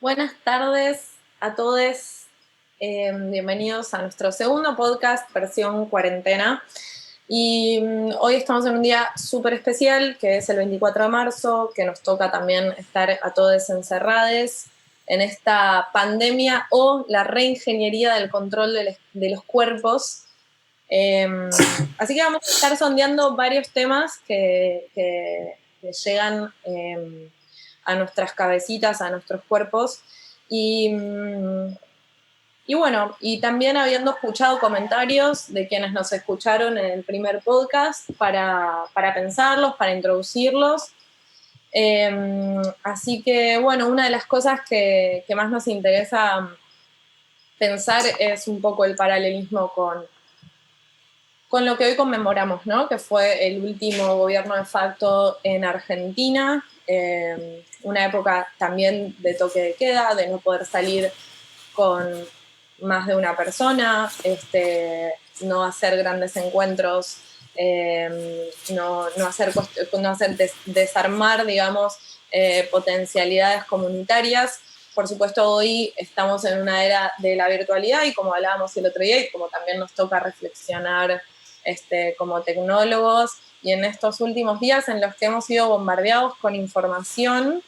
Buenas tardes a todos. Bienvenidos a nuestro segundo podcast, versión cuarentena. Y hoy estamos en un día súper especial, que es el 24 de marzo, que nos toca también estar a todos encerrados en esta pandemia o la reingeniería del control de los cuerpos. Así que vamos a estar sondeando varios temas que llegan a nuestras cabecitas, a nuestros cuerpos. Y, y bueno, y también habiendo escuchado comentarios de quienes nos escucharon en el primer podcast para pensarlos, para introducirlos. Así que bueno, una de las cosas que más nos interesa pensar es un poco el paralelismo con lo que hoy conmemoramos, ¿no? Que fue el último gobierno de facto en Argentina, una época también de toque de queda, de no poder salir con más de una persona, no hacer grandes encuentros, no hacer desarmar, digamos, potencialidades comunitarias. Por supuesto, hoy estamos en una era de la virtualidad y como hablábamos el otro día y como también nos toca reflexionar como tecnólogos y en estos últimos días en los que hemos sido bombardeados con información,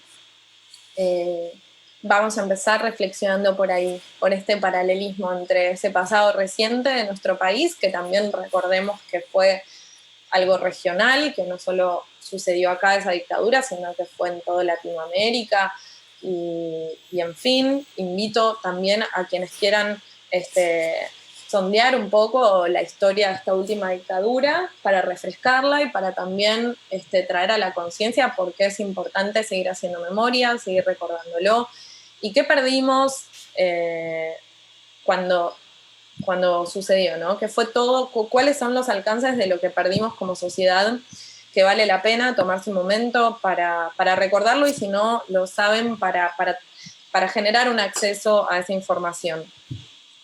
vamos a empezar reflexionando por ahí, por este paralelismo entre ese pasado reciente de nuestro país, que también recordemos que fue algo regional, que no solo sucedió acá esa dictadura, sino que fue en toda Latinoamérica. Y en fin, invito también a quienes quieran sondear un poco la historia de esta última dictadura para refrescarla y para también traer a la conciencia por qué es importante seguir haciendo memoria, seguir recordándolo y qué perdimos cuando sucedió, ¿no? Que fue todo, cuáles son los alcances de lo que perdimos como sociedad, que vale la pena tomarse un momento para recordarlo y si no lo saben, para generar un acceso a esa información.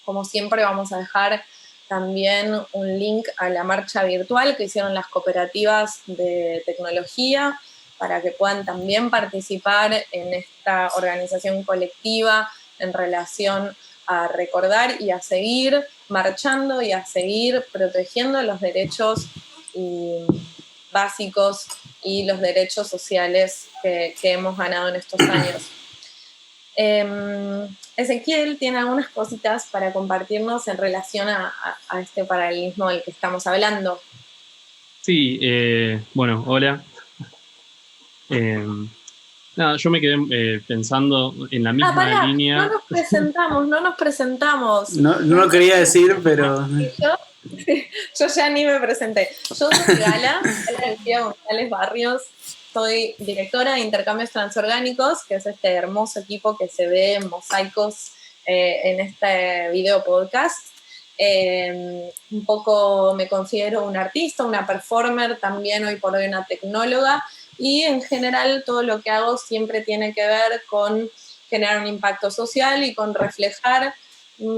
Como siempre vamos a dejar también un link a la marcha virtual que hicieron las cooperativas de tecnología para que puedan también participar en esta organización colectiva en relación a recordar y a seguir marchando y a seguir protegiendo los derechos básicos y los derechos sociales que hemos ganado en estos años. Ezequiel tiene algunas cositas para compartirnos en relación a este paralelismo del que estamos hablando. Sí, bueno, hola. Nada, yo me quedé pensando en la misma Pará, no línea. nos presentamos, no nos presentamos. No, no lo quería decir, pero Yo ya ni me presenté. Yo soy Gala Lucía González Barrios, soy directora de Intercambios Transorgánicos, que es este hermoso equipo que se ve en mosaicos en este video podcast. Un poco me considero una artista, una performer, también hoy por hoy una tecnóloga, y en general todo lo que hago siempre tiene que ver con generar un impacto social y con reflejar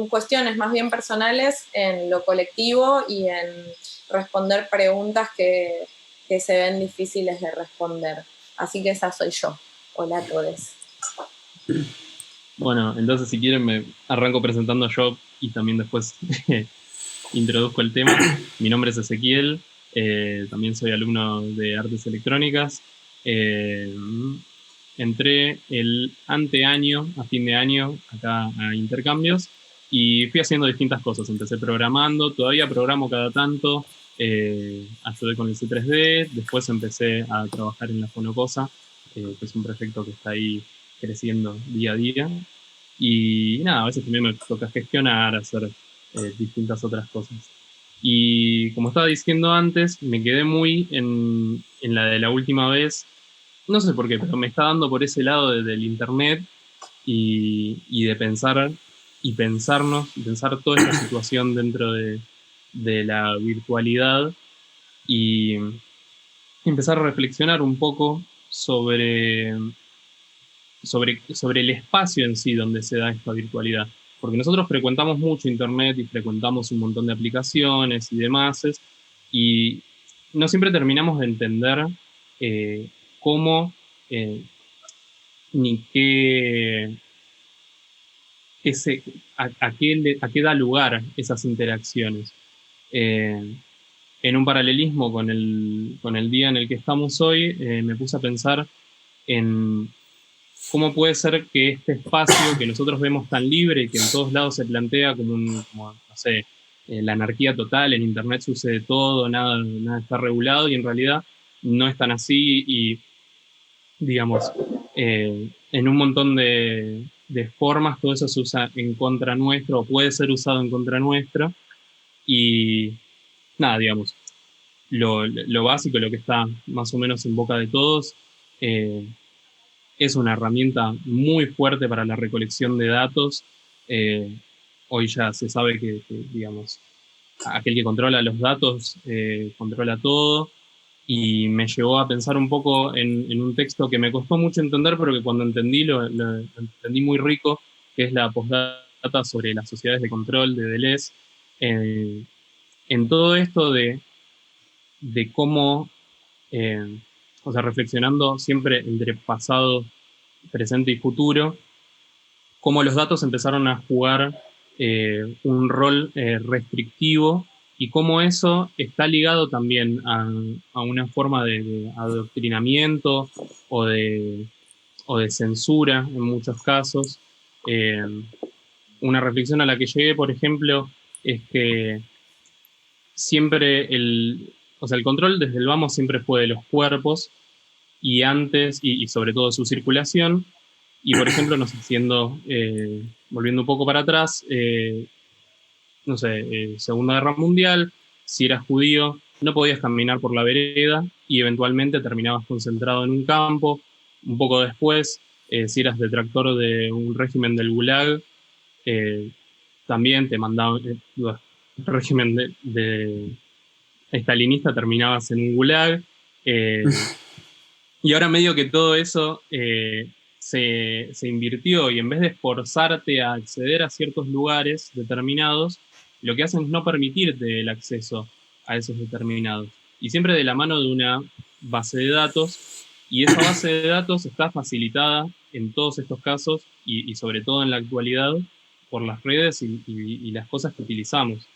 cuestiones más bien personales en lo colectivo y en responder preguntas que se ven difíciles de responder. Así que esa soy yo. Hola a todos. Bueno, entonces si quieren me arranco presentando yo y también después introduzco el tema. Mi nombre es Ezequiel, también soy alumno de Artes Electrónicas. Entré el anteaño, a fin de año, acá a Intercambios y fui haciendo distintas cosas. Empecé programando, todavía programo cada tanto, ayudé con el C3D, después empecé a trabajar en la Fonocosa, que es un proyecto que está ahí creciendo día a día. Y nada, a veces también me toca gestionar, hacer distintas otras cosas. Y como estaba diciendo antes, me quedé muy en la de la última vez. No sé por qué, pero me está dando por ese lado del internet y de pensar y pensarnos, y pensar toda esta situación dentro de la virtualidad y empezar a reflexionar un poco sobre el espacio en sí donde se da esta virtualidad. Porque nosotros frecuentamos mucho Internet y frecuentamos un montón de aplicaciones y demás, y no siempre terminamos de entender cómo ni qué, ese, a qué da lugar esas interacciones. Eh, en un paralelismo con el día en el que estamos hoy, me puse a pensar en cómo puede ser que este espacio que nosotros vemos tan libre y que en todos lados se plantea como no sé, la anarquía total, en Internet sucede todo, nada está regulado y en realidad no es tan así y, digamos, en un montón de formas todo eso se usa en contra nuestro o puede ser usado en contra nuestra y nada, digamos, lo básico, lo que está más o menos en boca de todos, eh, es una herramienta muy fuerte para la recolección de datos. Eh, Hoy ya se sabe digamos, aquel que controla los datos controla todo. Y me llevó a pensar un poco en un texto que me costó mucho entender, pero que cuando entendí lo entendí muy rico, que es la postdata sobre las sociedades de control de Deleuze. Eh, en todo esto de cómo, eh, o sea, reflexionando siempre entre pasado, presente y futuro, cómo los datos empezaron a jugar un rol restrictivo y cómo eso está ligado también a una forma de adoctrinamiento o de, o de censura en muchos casos. Eh, una reflexión a la que llegué, por ejemplo, es que siempre o sea, el control desde el vamos siempre fue de los cuerpos y antes, y sobre todo su circulación, y por ejemplo, no sé, volviendo un poco para atrás, no sé, Segunda Guerra Mundial, si eras judío, no podías caminar por la vereda y eventualmente terminabas concentrado en un campo. Un poco después, si eras detractor de un régimen del Gulag, eh, también te mandaban, el régimen de estalinista terminabas en un Gulag. Eh, y ahora medio que todo eso se invirtió y en vez de esforzarte a acceder a ciertos lugares determinados, lo que hacen es no permitirte el acceso a esos determinados. Y siempre de la mano de una base de datos, y esa base de datos está facilitada en todos estos casos y sobre todo en la actualidad por las redes y las cosas que utilizamos.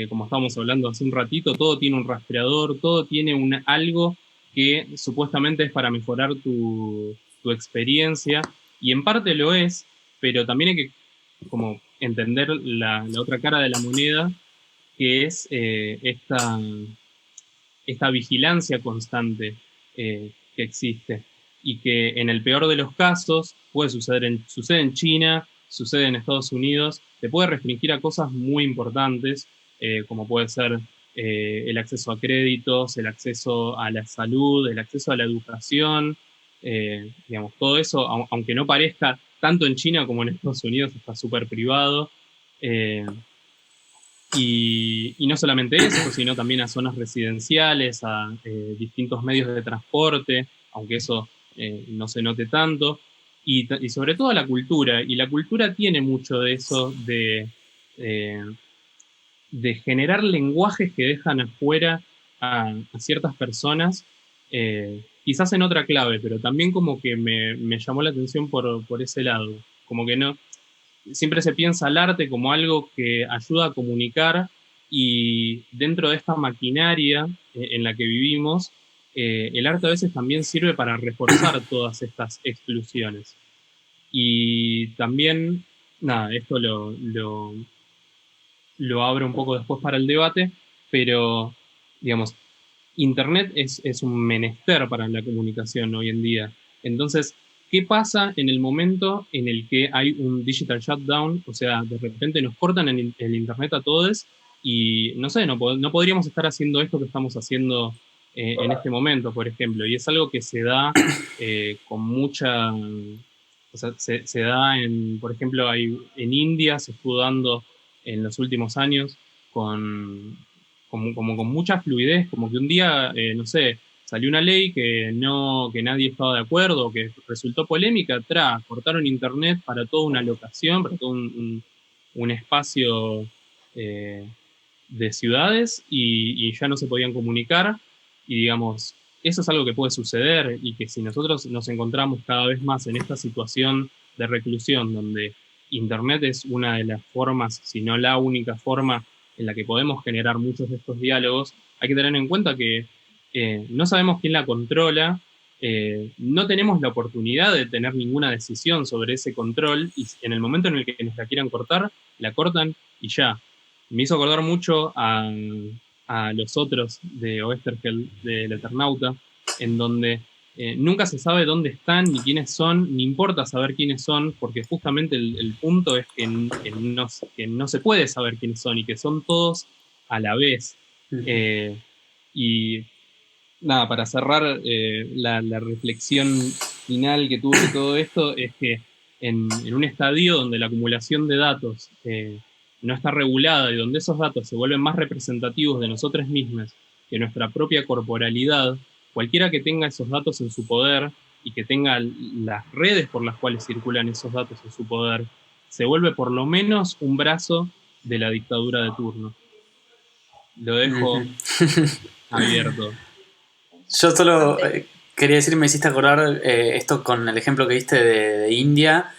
Como estábamos hablando hace un ratito, todo tiene un rastreador, todo tiene algo que supuestamente es para mejorar tu experiencia, y en parte lo es, pero también hay que como entender la otra cara de la moneda, que es esta vigilancia constante que existe y que en el peor de los casos puede sucede en China, sucede en Estados Unidos, te puede restringir a cosas muy importantes, como puede ser el acceso a créditos, el acceso a la salud, el acceso a la educación, digamos, todo eso, aunque no parezca, tanto en China como en Estados Unidos está súper privado. Eh, y no solamente eso, sino también a zonas residenciales, a distintos medios de transporte, aunque eso no se note tanto, y sobre todo a la cultura. Y la cultura tiene mucho de eso, eh, de generar lenguajes que dejan afuera a ciertas personas, quizás en otra clave, pero también como que me llamó la atención por ese lado. Como que no, siempre se piensa el arte como algo que ayuda a comunicar y dentro de esta maquinaria en la que vivimos, el arte a veces también sirve para reforzar todas estas exclusiones. Y también, nada, esto lo abro un poco después para el debate, pero, digamos, Internet es un menester para la comunicación hoy en día. Entonces, ¿qué pasa en el momento en el que hay un digital shutdown? O sea, de repente nos cortan el Internet a todos y no sé, no podríamos estar haciendo esto que estamos haciendo en este momento, por ejemplo. Y es algo que se da con mucha... O sea, se da por ejemplo, en India se estuvo dando en los últimos años como con mucha fluidez, como que un día, no sé, salió una ley que nadie estaba de acuerdo, que resultó polémica, cortaron internet para toda una locación, para todo un espacio eh, de ciudades y ya no se podían comunicar y digamos, eso es algo que puede suceder y que si nosotros nos encontramos cada vez más en esta situación de reclusión donde Internet es una de las formas, si no la única forma en la que podemos generar muchos de estos diálogos, hay que tener en cuenta que no sabemos quién la controla, no tenemos la oportunidad de tener ninguna decisión sobre ese control y en el momento en el que nos la quieran cortar, la cortan y ya. Me hizo acordar mucho a los otros de Oesterheld, del Eternauta, en donde nunca se sabe dónde están ni quiénes son, ni importa saber quiénes son, porque justamente el punto es que no se puede saber quiénes son y que son todos a la vez. Y nada, para cerrar la reflexión final que tuve de todo esto es que en un estadio donde la acumulación de datos no está regulada y donde esos datos se vuelven más representativos de nosotros mismos que nuestra propia corporalidad, cualquiera que tenga esos datos en su poder y que tenga las redes por las cuales circulan esos datos en su poder, se vuelve por lo menos un brazo de la dictadura de turno. Lo dejo abierto. Yo solo quería decir, me hiciste acordar esto con el ejemplo que diste de India,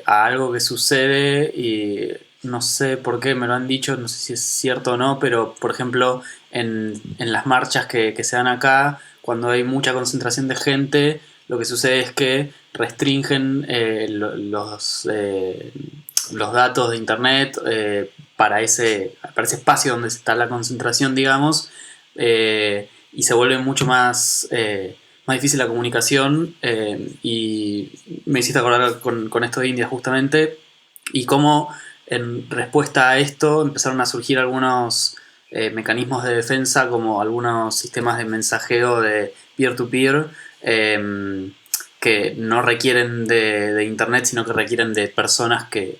a algo que sucede y no sé por qué me lo han dicho, no sé si es cierto o no, pero por ejemplo en las marchas que se dan acá, cuando hay mucha concentración de gente, lo que sucede es que restringen los datos de internet para ese espacio donde está la concentración, digamos, y se vuelve mucho más difícil la comunicación, y me hiciste acordar con esto de India justamente, y cómo en respuesta a esto empezaron a surgir algunos mecanismos de defensa, como algunos sistemas de mensajeo de peer-to-peer, que no requieren de internet, sino que requieren de personas que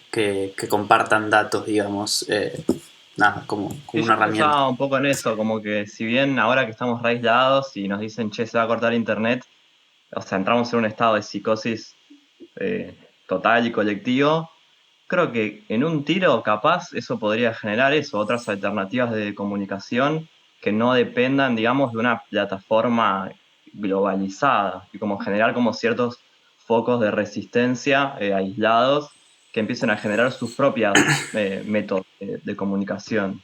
compartan datos, digamos, nada, como Sí, una yo herramienta. pensaba un poco en eso, como que si bien ahora que estamos re aislados y nos dicen, che, se va a cortar internet, o sea, entramos en un estado de psicosis total y colectivo, creo que en un tiro capaz eso podría generar eso, otras alternativas de comunicación que no dependan, digamos, de una plataforma globalizada y como generar como ciertos focos de resistencia aislados que empiecen a generar sus propias métodos de comunicación.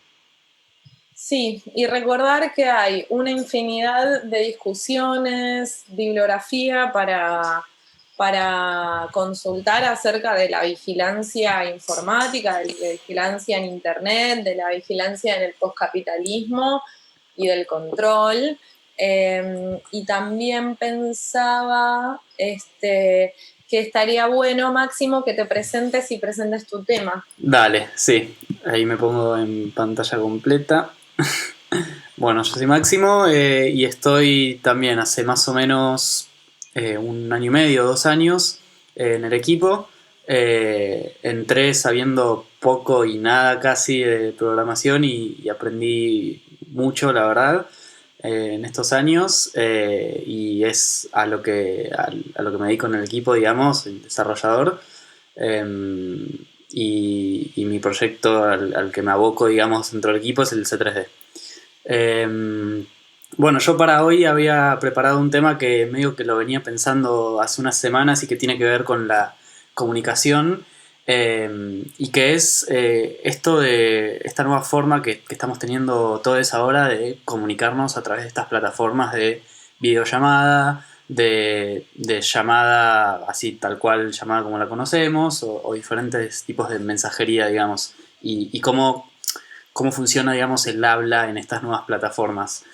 Sí, y recordar que hay una infinidad de discusiones, bibliografía para consultar acerca de la vigilancia informática, de la vigilancia en Internet, de la vigilancia en el postcapitalismo y del control. Y también pensaba que estaría bueno, Máximo, que te presentes y presentes tu tema. Dale, sí, ahí me pongo en pantalla completa. Bueno, yo soy Máximo, y estoy también hace más o menos 1 año y medio, 2 años, en el equipo. Entré sabiendo poco y nada casi de programación y aprendí mucho, la verdad, en estos años, y es a lo que me dedico en el equipo, digamos, el desarrollador. Y mi proyecto al que me aboco, digamos, dentro del equipo es el C3D. Bueno, yo para hoy había preparado un tema que medio que lo venía pensando hace unas semanas y que tiene que ver con la comunicación, y que es esto de esta nueva forma que estamos teniendo todos ahora de comunicarnos a través de estas plataformas de videollamada, de llamada así tal cual, llamada como la conocemos, o diferentes tipos de mensajería, digamos, y cómo funciona, digamos, el habla en estas nuevas plataformas.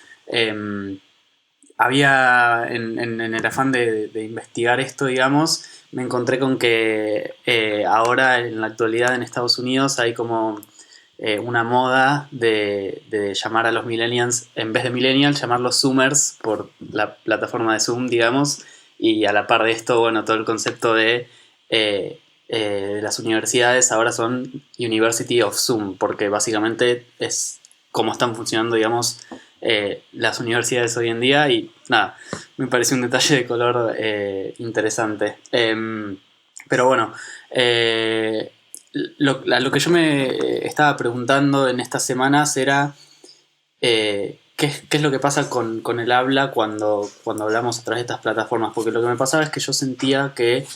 Había, en el afán de investigar esto, digamos, me encontré con que ahora, en la actualidad, en Estados Unidos hay como una moda de llamar a los millennials, en vez de millennials, llamarlos zoomers por la plataforma de Zoom, digamos, y a la par de esto, bueno, todo el concepto de las universidades ahora son University of Zoom, porque básicamente es cómo están funcionando, digamos, las universidades hoy en día, y nada, me parece un detalle de color interesante. Pero bueno, lo que yo me estaba preguntando en estas semanas era qué es lo que pasa con el habla cuando hablamos a través de estas plataformas, porque lo que me pasaba es que yo sentía que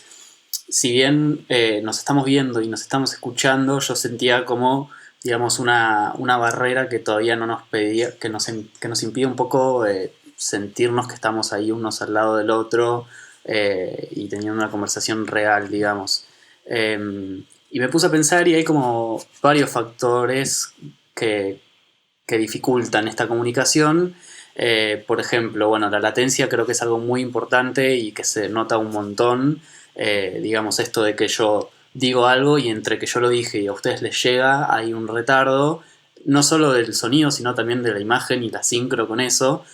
si bien nos estamos viendo y nos estamos escuchando, yo sentía como, digamos, una barrera que todavía no nos pedía, que nos impide un poco sentirnos que estamos ahí unos al lado del otro y teniendo una conversación real, digamos. Y me puse a pensar y hay como varios factores que, que dificultan esta comunicación. Por ejemplo, bueno, la latencia creo que es algo muy importante y que se nota un montón. Digamos, esto de que yo digo algo y entre que yo lo dije y a ustedes les llega hay un retardo, no solo del sonido, sino también de la imagen y la sincro con eso.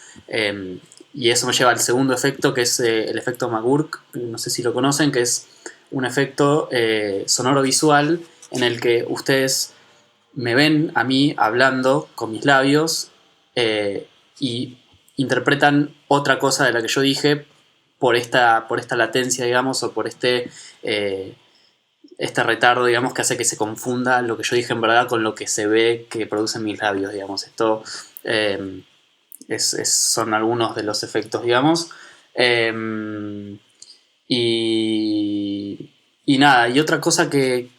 Y eso me lleva al segundo efecto, que es el efecto McGurk, no sé si lo conocen, que es un efecto sonoro visual en el que ustedes me ven a mí hablando con mis labios y interpretan otra cosa de la que yo dije por esta latencia, digamos, o por este retardo, digamos, que hace que se confunda lo que yo dije en verdad con lo que se ve que producen mis labios, digamos. Esto son algunos de los efectos, digamos. Y, y nada, y otra cosa que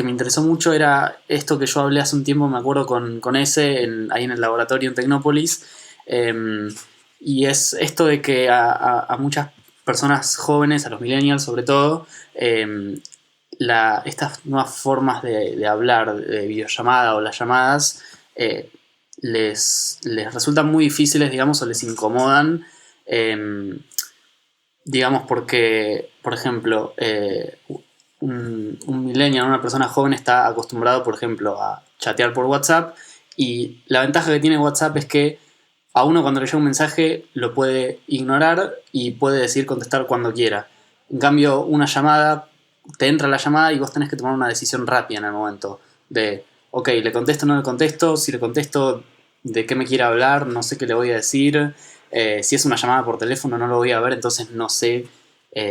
me interesó mucho era esto que yo hablé hace un tiempo, me acuerdo con ese, ahí en el laboratorio en Tecnópolis, y es esto de que a muchas personas jóvenes, a los millennials sobre todo, estas nuevas formas de hablar, de videollamada o las llamadas, les resultan muy difíciles, digamos, o les incomodan. Digamos, porque, por ejemplo, un millennial, una persona joven está acostumbrado, por ejemplo, a chatear por WhatsApp y la ventaja que tiene WhatsApp es que a uno cuando le llega un mensaje lo puede ignorar y puede decir contestar cuando quiera. En cambio, una llamada, te entra la llamada y vos tenés que tomar una decisión rápida en el momento de, ok, ¿le contesto o no le contesto? Si le contesto, ¿de qué me quiere hablar? No sé qué le voy a decir. Si es una llamada por teléfono no lo voy a ver, entonces no sé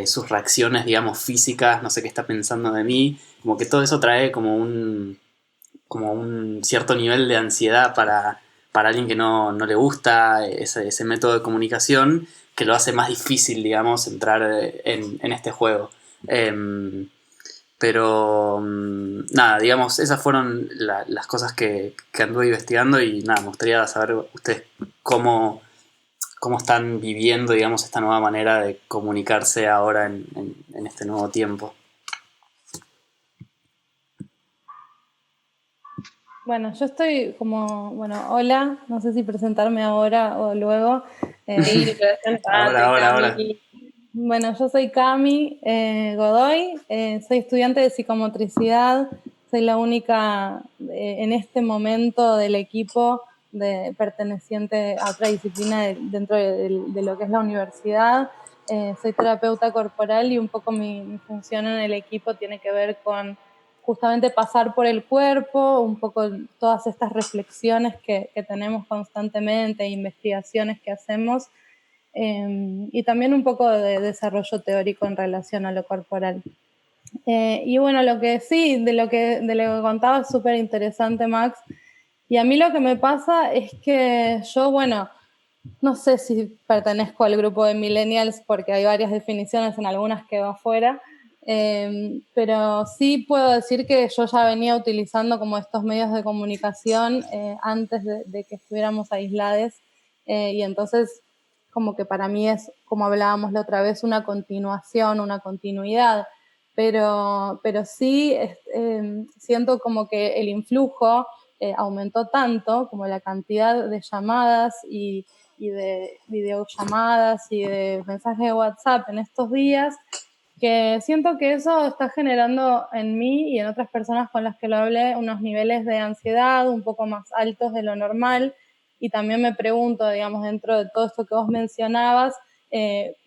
sus reacciones, digamos, físicas, no sé qué está pensando de mí. Como que todo eso trae como un cierto nivel de ansiedad para alguien que no le gusta ese método de comunicación, que lo hace más difícil, digamos, entrar en este juego. Pero nada, digamos, esas fueron las cosas que anduve investigando y nada, me gustaría saber ustedes cómo están viviendo, digamos, esta nueva manera de comunicarse ahora en este nuevo tiempo. Bueno, yo estoy como, bueno, hola, no sé si presentarme ahora o luego. Sí, presentate, Ahora. Cami. Bueno, yo soy Cami Godoy, soy estudiante de psicomotricidad, soy la única en este momento del equipo perteneciente a otra disciplina dentro de lo que es la universidad. Soy terapeuta corporal y un poco mi función en el equipo tiene que ver con justamente pasar por el cuerpo, un poco todas estas reflexiones que tenemos constantemente, investigaciones que hacemos, y también un poco de desarrollo teórico en relación a lo corporal. Y bueno, lo que sí, de lo que contaba es súper interesante, Max. Y a mí lo que me pasa es que yo, bueno, no sé si pertenezco al grupo de millennials porque hay varias definiciones, en algunas quedo afuera, pero sí puedo decir que yo ya venía utilizando como estos medios de comunicación antes de que estuviéramos aislados, y entonces como que para mí es, como hablábamos la otra vez, una continuación, una continuidad, pero sí siento como que el influjo aumentó tanto, como la cantidad de llamadas y de videollamadas y de mensajes de WhatsApp en estos días, que siento que eso está generando en mí y en otras personas con las que lo hablé unos niveles de ansiedad un poco más altos de lo normal. Y también me pregunto, digamos, dentro de todo esto que vos mencionabas,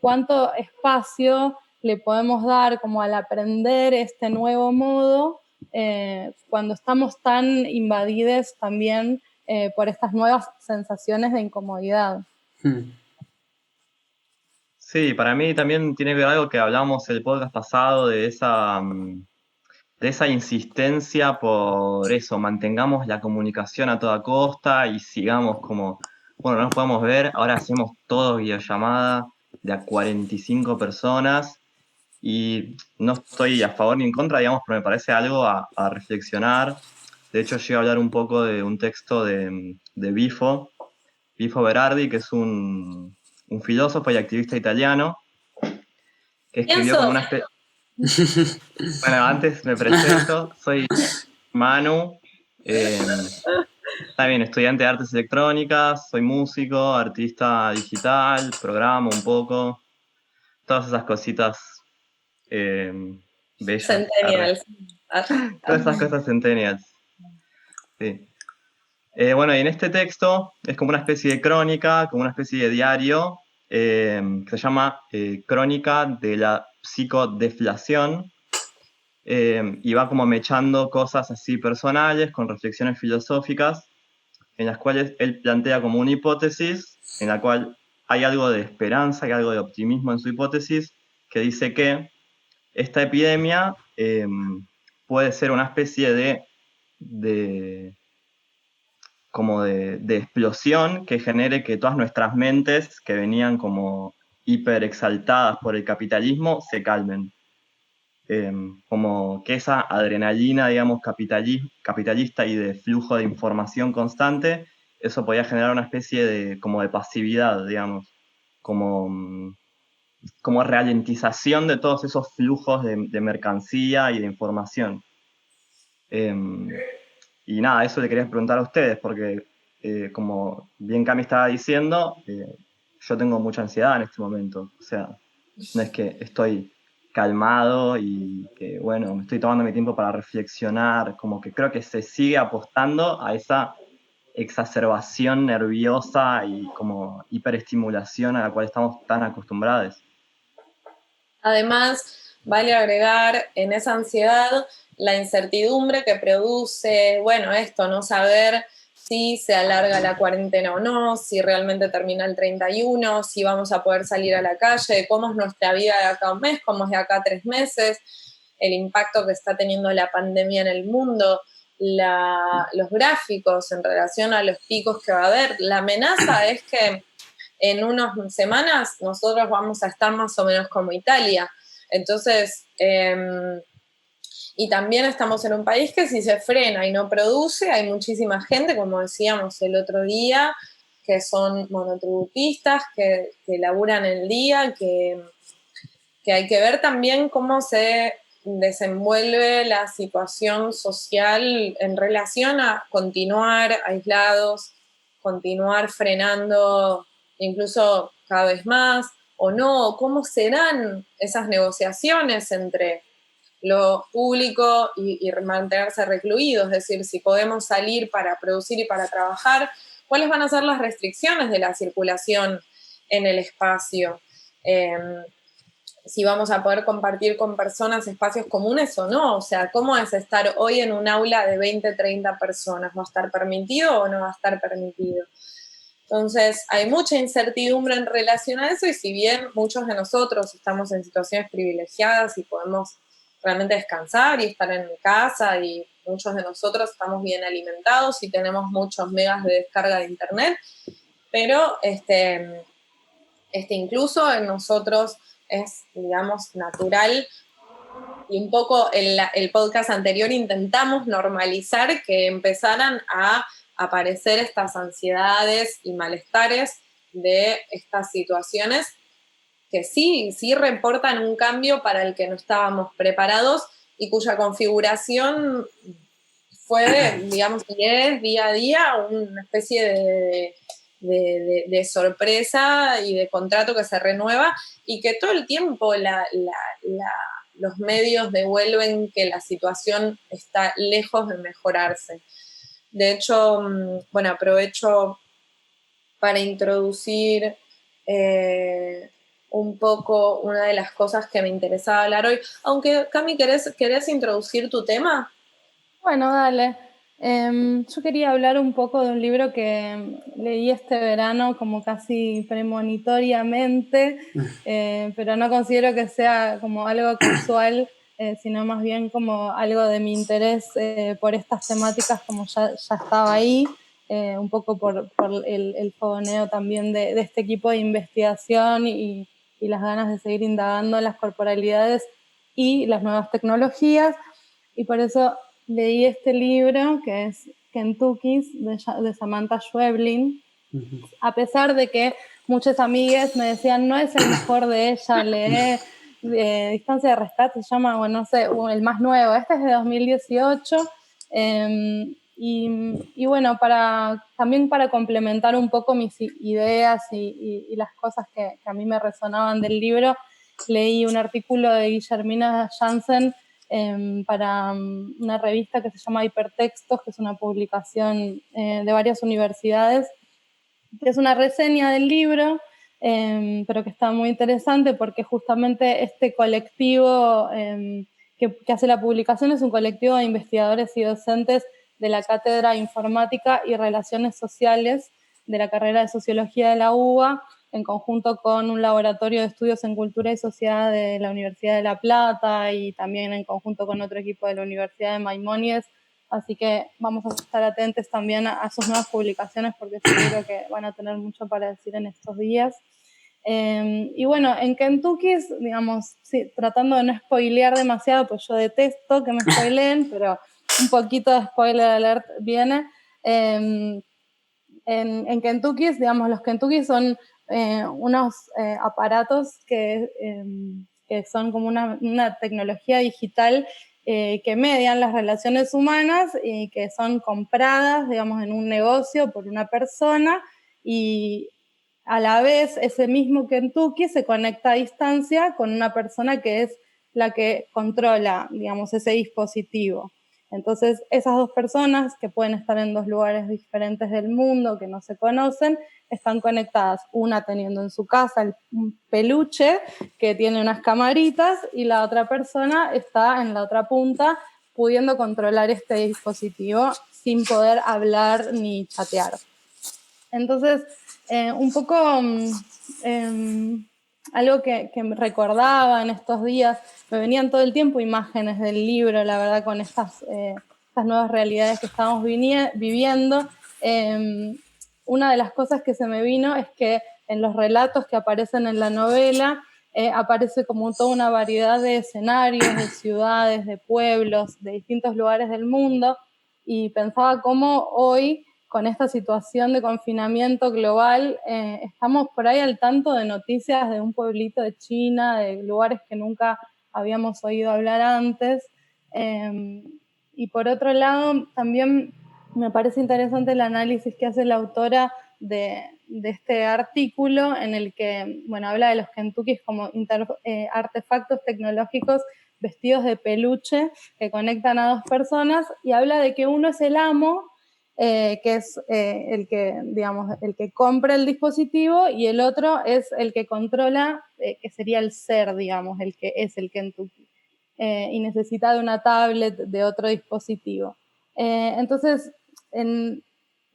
¿cuánto espacio le podemos dar como al aprender este nuevo modo cuando estamos tan invadidos también por estas nuevas sensaciones de incomodidad? Sí, para mí también tiene que ver algo que hablamos el podcast pasado de esa insistencia por eso, mantengamos la comunicación a toda costa y sigamos como, bueno, no nos podemos ver, ahora hacemos todo videollamada de a 45 personas Y no estoy a favor ni en contra, digamos, pero me parece algo a reflexionar. De hecho, llego a hablar un poco de un texto de Bifo Berardi, que es un filósofo y activista italiano, que ¿Quién escribió como sos? una especie... Bueno, antes me presento, soy Manu, también estudiante de artes electrónicas, soy músico, artista digital, programo un poco, todas esas cositas eh, bellas. Centennials. Todas esas cosas centennials. Sí. Bueno, y en este texto es como una especie de crónica, como una especie de diario, que se llama Crónica de la psicodeflación, y va como mechando cosas así personales con reflexiones filosóficas, en las cuales él plantea como una hipótesis, en la cual hay algo de esperanza, hay algo de optimismo en su hipótesis, que dice que esta epidemia puede ser una especie de como de explosión que genere que todas nuestras mentes que venían como hiper exaltadas por el capitalismo se calmen. Como que esa adrenalina, digamos, capitalista y de flujo de información constante, eso podía generar una especie de, como de pasividad, digamos, como, como ralentización de todos esos flujos de mercancía y de información. Y nada, eso le quería preguntar a ustedes, porque como bien Cami estaba diciendo, yo tengo mucha ansiedad en este momento. O sea, no es que estoy calmado y que, bueno, me estoy tomando mi tiempo para reflexionar, como que creo que se sigue apostando a esa exacerbación nerviosa y como hiperestimulación a la cual estamos tan acostumbrados. Además, vale agregar en esa ansiedad la incertidumbre que produce, bueno, esto, no saber si se alarga la cuarentena o no, si realmente termina el 31, si vamos a poder salir a la calle, cómo es nuestra vida de acá a un mes, cómo es de acá a 3 meses, el impacto que está teniendo la pandemia en el mundo, los gráficos en relación a los picos que va a haber. La amenaza es que en unas semanas nosotros vamos a estar más o menos como Italia. Entonces, y también estamos en un país que si se frena y no produce, hay muchísima gente, como decíamos el otro día, que son monotributistas, que laburan el día, que hay que ver también cómo se desenvuelve la situación social en relación a continuar aislados, continuar frenando incluso cada vez más o no, cómo serán esas negociaciones entre lo público y mantenerse recluidos, es decir, si podemos salir para producir y para trabajar, cuáles van a ser las restricciones de la circulación en el espacio. Si vamos a poder compartir con personas espacios comunes o no, o sea, cómo es estar hoy en un aula de 20, 30 personas, ¿va a estar permitido o no va a estar permitido? Entonces, hay mucha incertidumbre en relación a eso y si bien muchos de nosotros estamos en situaciones privilegiadas y podemos realmente descansar y estar en casa y muchos de nosotros estamos bien alimentados y tenemos muchos megas de descarga de internet, pero incluso en nosotros es, digamos, natural y un poco el podcast anterior intentamos normalizar que empezaran a aparecer estas ansiedades y malestares de estas situaciones que sí reportan un cambio para el que no estábamos preparados y cuya configuración fue, digamos, día a día una especie de sorpresa y de contrato que se renueva y que todo el tiempo los medios devuelven que la situación está lejos de mejorarse. De hecho, bueno, aprovecho para introducir un poco una de las cosas que me interesaba hablar hoy. Aunque, Cami, ¿querés introducir tu tema? Bueno, dale. Yo quería hablar un poco de un libro que leí este verano como casi premonitoriamente, pero no considero que sea como algo casual, sino más bien como algo de mi interés por estas temáticas, como ya estaba ahí, un poco por el fogoneo también de este equipo de investigación y y las ganas de seguir indagando las corporalidades y las nuevas tecnologías. Y por eso leí este libro, que es Kentucky's, de Samantha Schweblin, a pesar de que muchas amigas me decían, no es el mejor de ella, lee Distancia de Rescate, se llama, bueno, no sé, el más nuevo, este es de 2018, y bueno, también para complementar un poco mis ideas y las cosas que a mí me resonaban del libro, leí un artículo de Guillermina Jansen para una revista que se llama Hipertextos, que es una publicación de varias universidades, que es una reseña del libro, pero que está muy interesante porque justamente este colectivo que hace la publicación es un colectivo de investigadores y docentes de la Cátedra de Informática y Relaciones Sociales de la carrera de Sociología de la UBA, en conjunto con un laboratorio de estudios en cultura y sociedad de la Universidad de La Plata y también en conjunto con otro equipo de la Universidad de Maimónides. Así que vamos a estar atentos también a sus nuevas publicaciones porque seguro que van a tener mucho para decir en estos días. Y bueno, en Kentucky, digamos, sí, tratando de no spoilear demasiado, pues yo detesto que me spoileen, pero un poquito de spoiler alert viene. En Kentucky, digamos, los Kentucky son unos aparatos que son como una tecnología digital que median las relaciones humanas y que son compradas, digamos, en un negocio por una persona, y a la vez ese mismo Kentucky se conecta a distancia con una persona que es la que controla, digamos, ese dispositivo. Entonces, esas dos personas que pueden estar en dos lugares diferentes del mundo, que no se conocen, están conectadas, una teniendo en su casa un peluche que tiene unas camaritas y la otra persona está en la otra punta pudiendo controlar este dispositivo sin poder hablar ni chatear. Entonces, un poco algo que me recordaba en estos días, me venían todo el tiempo imágenes del libro, la verdad, con estas nuevas realidades que estamos viviendo. Una de las cosas que se me vino es que en los relatos que aparecen en la novela aparece como toda una variedad de escenarios, de ciudades, de pueblos, de distintos lugares del mundo, y pensaba cómo hoy, con esta situación de confinamiento global, estamos por ahí al tanto de noticias de un pueblito de China, de lugares que nunca habíamos oído hablar antes. Y por otro lado, también me parece interesante el análisis que hace la autora de este artículo en el que, bueno, habla de los Kentuckys como artefactos tecnológicos vestidos de peluche que conectan a dos personas, y habla de que uno es el amo, que es el que compra el dispositivo, y el otro es el que controla, que sería el ser, digamos, el que es el Kentucky, y necesita de una tablet, de otro dispositivo. Entonces, en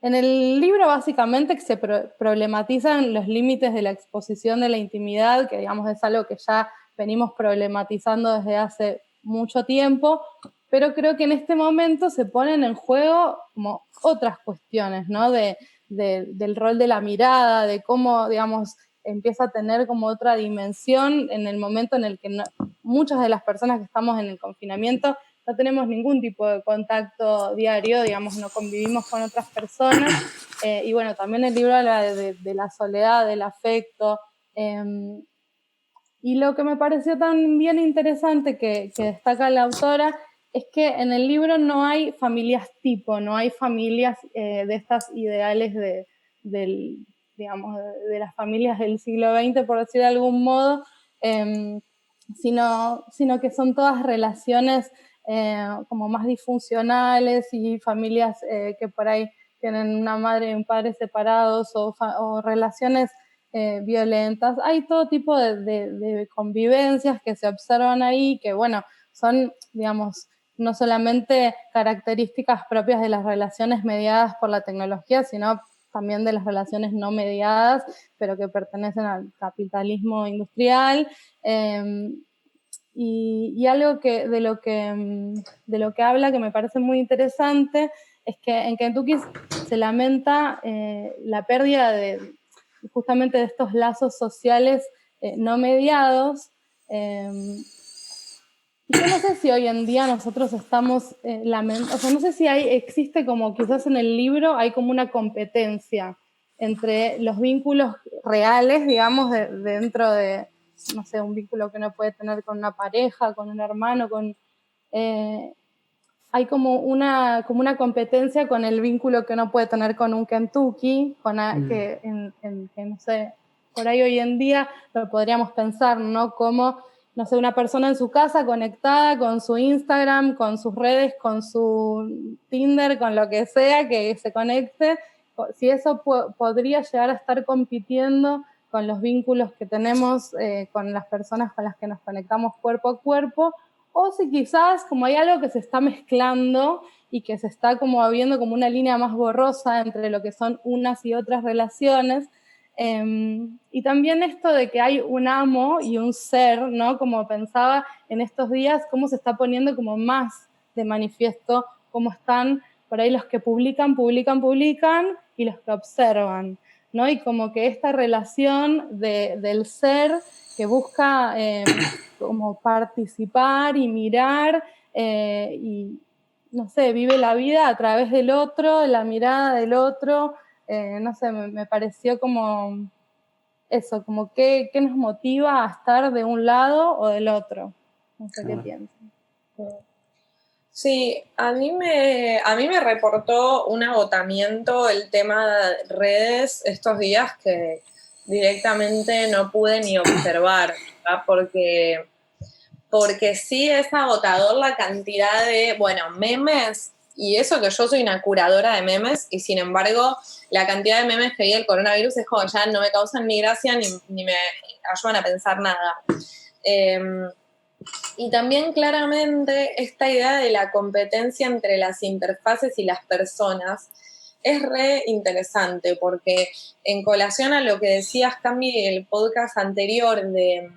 el libro básicamente se problematizan los límites de la exposición de la intimidad, que digamos es algo que ya venimos problematizando desde hace mucho tiempo, pero creo que en este momento se ponen en juego como otras cuestiones, ¿no? Del rol de la mirada, de cómo, digamos, empieza a tener como otra dimensión en el momento en el que muchas de las personas que estamos en el confinamiento no tenemos ningún tipo de contacto diario, digamos, no convivimos con otras personas. Y bueno, también el libro habla de la soledad, del afecto. Y lo que me pareció también interesante que destaca la autora es que en el libro no hay familias tipo, no hay familias de estas ideales digamos, de las familias del siglo XX, por decir de algún modo, sino que son todas relaciones como más disfuncionales, y familias que por ahí tienen una madre y un padre separados, o relaciones violentas. Hay todo tipo de convivencias que se observan ahí, que bueno, son, digamos, no solamente características propias de las relaciones mediadas por la tecnología, sino también de las relaciones no mediadas, pero que pertenecen al capitalismo industrial. Y algo de lo que habla, que me parece muy interesante, es que en Kentucky se lamenta la pérdida justamente de estos lazos sociales no mediados. Yo no sé si hoy en día nosotros estamos o sea, no sé si existe como quizás en el libro hay como una competencia entre los vínculos reales, digamos, dentro de, no sé, un vínculo que uno puede tener con una pareja, con un hermano, hay como una competencia con el vínculo que uno puede tener con un Kentucky, que no sé, por ahí hoy en día lo podríamos pensar, ¿no? Como, no sé, una persona en su casa conectada con su Instagram, con sus redes, con su Tinder, con lo que sea que se conecte, si eso podría llegar a estar compitiendo con los vínculos que tenemos con las personas con las que nos conectamos cuerpo a cuerpo, o si quizás como hay algo que se está mezclando y que se está como habiendo como una línea más borrosa entre lo que son unas y otras relaciones. Y también esto de que hay un amo y un ser, ¿no? Como pensaba en estos días, cómo se está poniendo como más de manifiesto, cómo están por ahí los que publican y los que observan, ¿no? Y como que esta relación del ser que busca como participar y mirar y, no sé, vive la vida a través del otro, la mirada del otro, no sé, me pareció como eso, como qué nos motiva a estar de un lado o del otro. No sé qué piensan. Sí, a mí me reportó un agotamiento el tema de redes estos días que directamente no pude ni observar, ¿verdad? Porque sí es agotador la cantidad de, bueno, memes, y eso que yo soy una curadora de memes, y sin embargo, la cantidad de memes que hay del coronavirus es como ya no me causan ni gracia ni me ayudan a pensar nada. Y también claramente esta idea de la competencia entre las interfaces y las personas es re interesante porque en colación a lo que decías, Cami, el podcast anterior de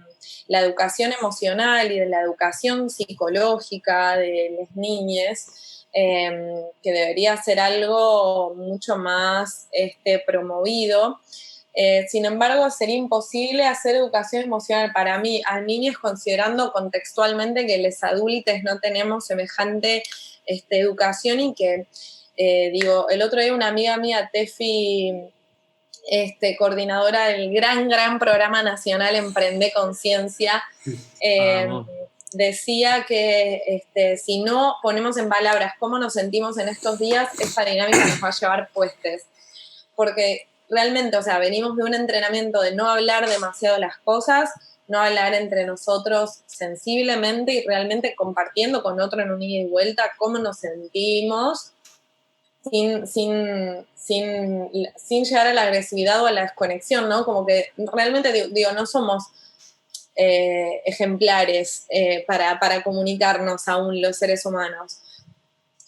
la educación emocional y de la educación psicológica de las niñas, que debería ser algo mucho más promovido. Sin embargo, sería imposible hacer educación emocional para mí a niños considerando contextualmente que los adultos no tenemos semejante educación y que, el otro día una amiga mía, Tefi, coordinadora del gran programa nacional Emprende Conciencia, decía que si no ponemos en palabras cómo nos sentimos en estos días, esta dinámica nos va a llevar puestes. Porque realmente, o sea, venimos de un entrenamiento de no hablar demasiado las cosas, no hablar entre nosotros sensiblemente y realmente compartiendo con otro en un ida y vuelta cómo nos sentimos sin llegar a la agresividad o a la desconexión, ¿no? Como que realmente, no somos ejemplares para comunicarnos aún los seres humanos.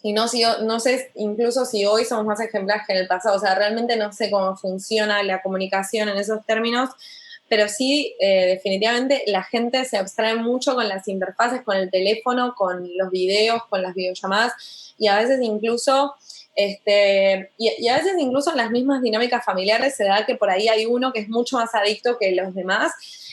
Y no sé incluso si hoy somos más ejemplares que en el pasado. O sea, realmente no sé cómo funciona la comunicación en esos términos, pero sí, definitivamente la gente se abstrae mucho con las interfaces, con el teléfono, con los videos, con las videollamadas, y a veces incluso, y a veces incluso en las mismas dinámicas familiares se da que por ahí hay uno que es mucho más adicto que los demás,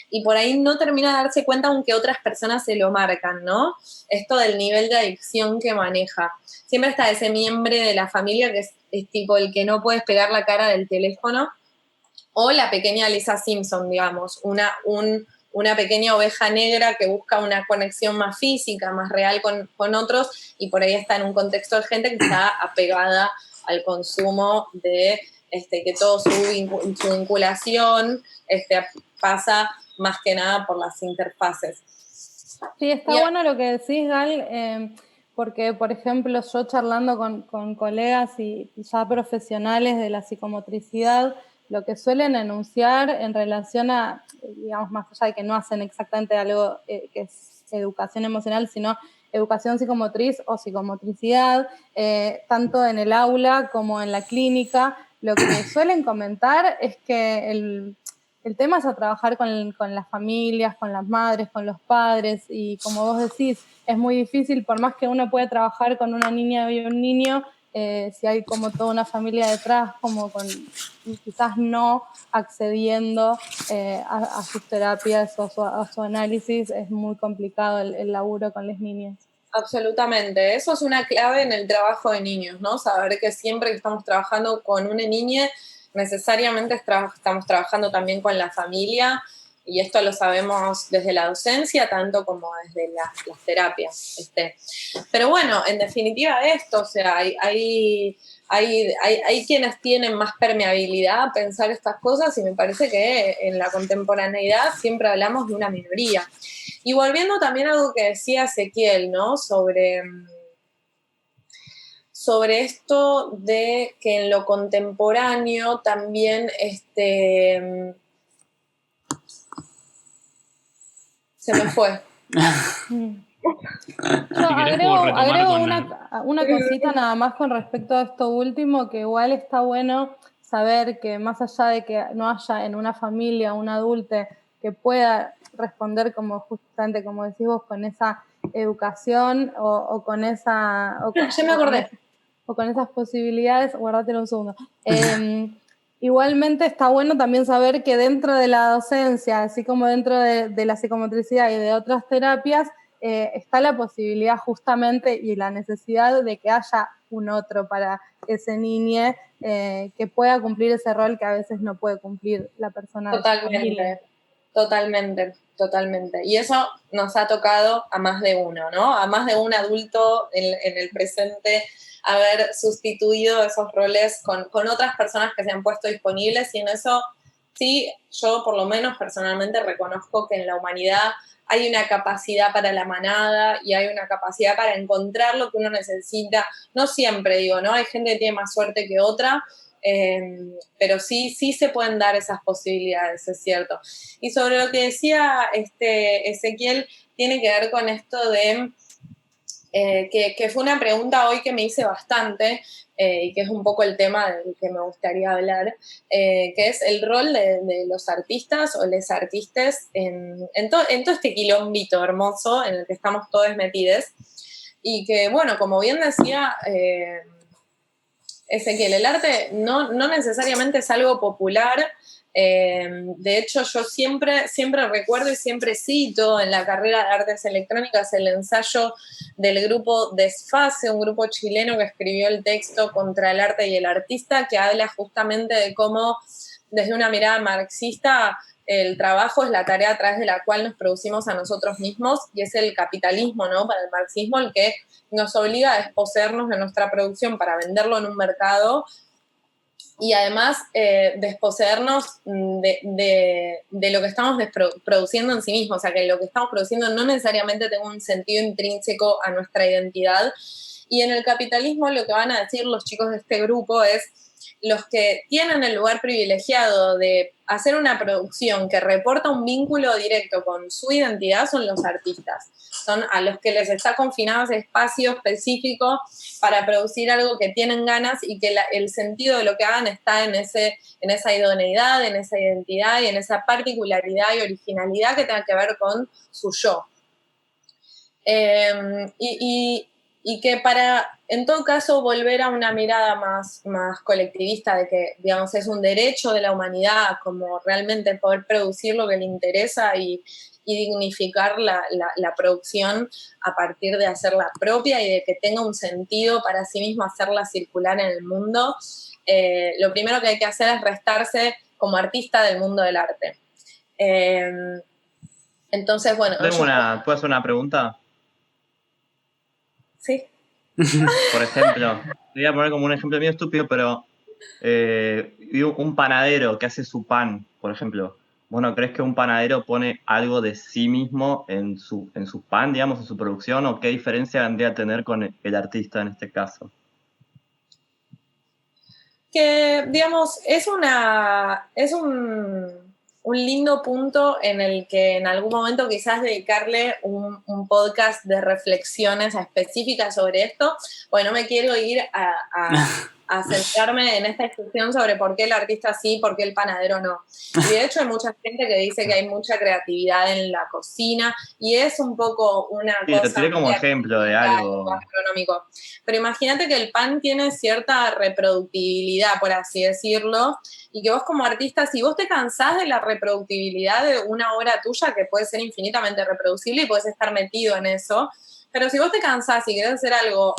y por ahí no termina de darse cuenta aunque otras personas se lo marcan, ¿no? Esto del nivel de adicción que maneja. Siempre está ese miembro de la familia que es tipo el que no puede pegar la cara del teléfono, o la pequeña Lisa Simpson, digamos, una pequeña oveja negra que busca una conexión más física, más real con otros, y por ahí está en un contexto de gente que está apegada al consumo de que todo su vinculación pasa más que nada por las interfaces. Sí, está bueno lo que decís, Gal, porque, por ejemplo, yo charlando con colegas y ya profesionales de la psicomotricidad, lo que suelen enunciar en relación a, digamos, más allá de que no hacen exactamente algo que es educación emocional, sino educación psicomotriz o psicomotricidad, tanto en el aula como en la clínica, lo que suelen comentar es que el tema es a trabajar con las familias, con las madres, con los padres, y como vos decís, es muy difícil, por más que uno pueda trabajar con una niña y un niño si hay como toda una familia detrás, como con quizás no accediendo a sus terapias o a su análisis, es muy complicado el laburo con las niñas. Absolutamente, eso es una clave en el trabajo de niños, ¿no? Saber que siempre que estamos trabajando con una niña, necesariamente estamos trabajando también con la familia, y esto lo sabemos desde la docencia, tanto como desde las terapias. Pero bueno, en definitiva esto, o sea, hay quienes tienen más permeabilidad a pensar estas cosas, y me parece que en la contemporaneidad siempre hablamos de una minoría. Y volviendo también a algo que decía Ezequiel, ¿no? Sobre esto de que en lo contemporáneo también se me fue. Yo agrego una cosita nada más con respecto a esto último, que igual está bueno saber que más allá de que no haya en una familia un adulto que pueda responder como justamente, como decís vos, con esa educación o con esa... Ya me acordé. O con esas posibilidades, guardátelo un segundo. Igualmente está bueno también saber que dentro de la docencia, así como dentro de la psicomotricidad y de otras terapias, está la posibilidad justamente y la necesidad de que haya un otro para ese niño que pueda cumplir ese rol que a veces no puede cumplir la persona. Totalmente. Y eso nos ha tocado a más de uno, ¿no? A más de un adulto en el presente, haber sustituido esos roles con otras personas que se han puesto disponibles, y en eso sí, yo por lo menos personalmente reconozco que en la humanidad hay una capacidad para la manada y hay una capacidad para encontrar lo que uno necesita. No siempre, digo, ¿no? Hay gente que tiene más suerte que otra, pero sí se pueden dar esas posibilidades, es cierto. Y sobre lo que decía Ezequiel, tiene que ver con esto de que fue una pregunta hoy que me hice bastante, y que es un poco el tema del que me gustaría hablar, que es el rol de los artistas o les artistes en todo este quilombito hermoso en el que estamos todos metidos. Y que, bueno, como bien decía Ezequiel, el arte no necesariamente es algo popular. De hecho, yo siempre recuerdo y siempre cito en la carrera de artes electrónicas el ensayo del grupo Desfase, un grupo chileno que escribió el texto Contra el arte y el artista, que habla justamente de cómo, desde una mirada marxista, el trabajo es la tarea a través de la cual nos producimos a nosotros mismos, y es el capitalismo, ¿no? Para el marxismo, el que nos obliga a desposeernos de nuestra producción para venderlo en un mercado, y además desposeernos de lo que estamos produciendo en sí mismo. O sea, que lo que estamos produciendo no necesariamente tenga un sentido intrínseco a nuestra identidad. Y en el capitalismo lo que van a decir los chicos de este grupo es: los que tienen el lugar privilegiado de hacer una producción que reporta un vínculo directo con su identidad son los artistas. Son a los que les está confinado ese espacio específico para producir algo que tienen ganas, y que el sentido de lo que hagan está en esa idoneidad, en esa identidad y en esa particularidad y originalidad que tenga que ver con su yo. Y que para, en todo caso, volver a una mirada más colectivista de que, digamos, es un derecho de la humanidad como realmente poder producir lo que le interesa y dignificar la producción a partir de hacerla propia y de que tenga un sentido para sí mismo hacerla circular en el mundo. Lo primero que hay que hacer es restarse como artista del mundo del arte. Entonces, bueno... ¿Puedo hacer una pregunta? Sí. Por ejemplo, te voy a poner como un ejemplo mío estúpido, pero un panadero que hace su pan, por ejemplo. ¿Vos no crees que un panadero pone algo de sí mismo en su pan, digamos, en su producción? ¿O qué diferencia vendría a tener con el artista en este caso? Que, digamos, es un lindo punto en el que en algún momento quizás dedicarle un podcast de reflexiones específicas sobre esto. Bueno, no me quiero ir a centrarme en esta discusión sobre por qué el artista sí, por qué el panadero no. Y de hecho hay mucha gente que dice que hay mucha creatividad en la cocina y es un poco una Sí, cosa lo tiré como muy ejemplo de artística, algo. gastronómico. Pero imagínate que el pan tiene cierta reproductibilidad, por así decirlo, y que vos como artista, si vos te cansás de la reproductibilidad de una obra tuya, que puede ser infinitamente reproducible y puedes estar metido en eso, pero si vos te cansás y querés hacer algo